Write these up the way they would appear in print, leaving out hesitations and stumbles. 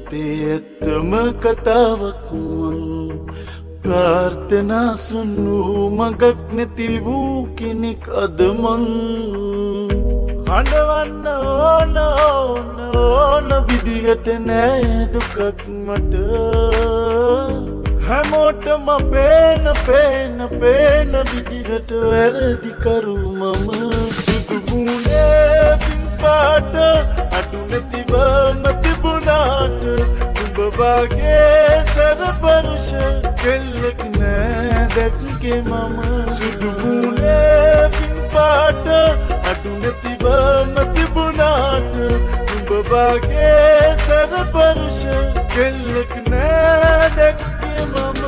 ජීවිතේ ඇත්තම කතාවක් වුවන් ප්‍රාර්ථනා සුන්නු මගක් නැති වූ කෙනෙක් අද මං හඬවන්න ඕන විදිහට නෑ දුකක් මට හැමෝටම පේන විදිහට වැරදි කරු මම සුදු ගුණේ පින්පාට අඩු නැතිවම තිබුණාට උඹ වගේ සරපරුෂ කෙල්ලෙක් නෑ දැක්කේ මම සුදු ගුණේ පින්පාට අඩු නැතිවම තිබුණාට උඹ වගේ සරපරුෂ කෙල්ලෙක් නෑ දැක්කේ මම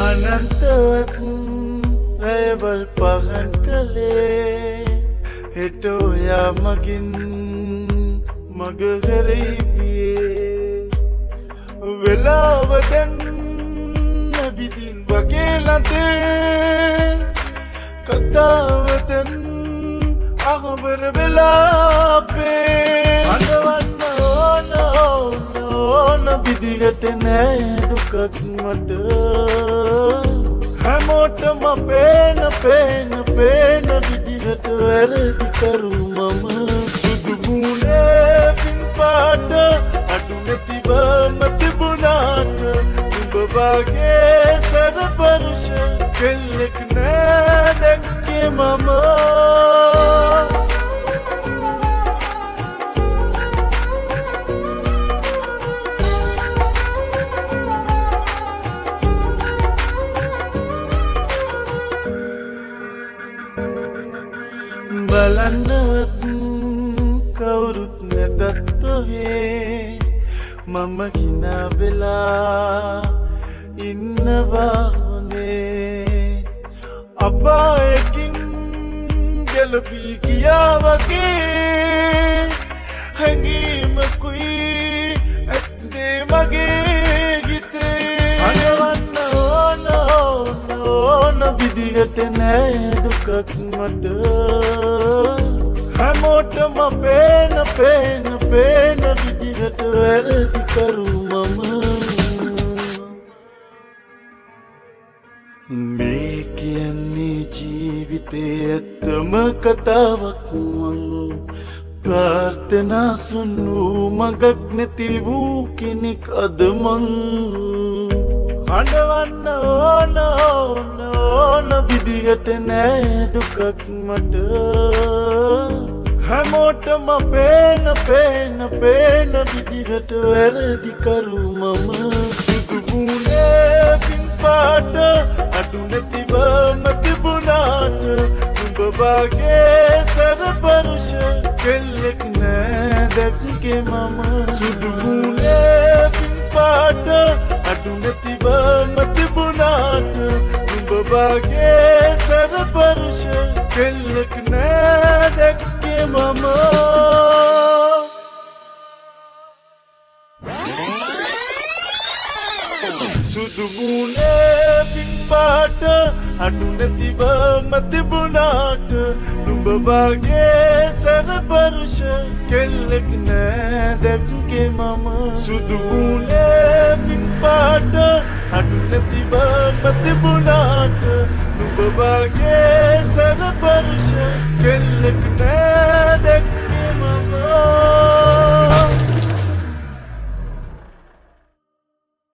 අනන්තවත් රැවල් පහන් කළේ හෙටෝ යා මගින් මග හැරෙයිපියේ වෙලාව දැන් නැවිදින් වගේ ලතේ කතාව දැන් අහවර වෙලාපේ අඳවන්න ඕන විදිහට නෑ දුකක් මට හැමෝටම පේන විදිහට වැරදි කරු මම සුදු ගුණේ පින්පාට අඩු නැතිවම තිබුණාට උඹ වගේ සරපරුෂ කෙල්ලෙක් නෑ දැක්කේ මම බලන්නවත් කවුරුත් නැතත් ඔහේ මම හිනා වෙලා ඉන්නවා හොඳේ අපායකින් ගැලපී ගියා වගේ හැඟීමකුයි ඇත්තේ මගේ හිතේ අයවන්න ඕන විදිහට නෑ දුකක් මට හැමෝටම පේන විදිහට වැරදි කරු මම මේ කියන්නේ ජීවිතේ ඇත්තම කතාවක් වුවන් ප්‍රාර්ථනා සුන්නු මගක් නැති වූ කෙනෙක් අද මං හඬවන්න ඕන විදිහට නෑ දුකක් මට හැමෝටම පේන විදිහට වැරදි කරු මම සුදු ගුණේ පින්පාට අඩු නැතිවම තිබුණාට උඹ වගේ සරපරුෂ කෙල්ලෙක් නෑ දැක්කේ මම සුදු ගුණේ පින්පාට අඩු නැතිවම තිබුණාට උඹ වගේ සරපරුෂ කෙල්ලෙක් නෑ දැක්කේ මම සුදු ගුණේ පින්පාට අඩු නැතිවම තිබුණාට නුඹ වගේ සරපරුෂ කෙල්ලෙක් නෑ දැක්කේ මම සුදු ගුණේ පින්පාට අඩු නැතිවම තිබුණාට නුඹ වගේ සරපරුෂ කෙල්ලෙක් නෑ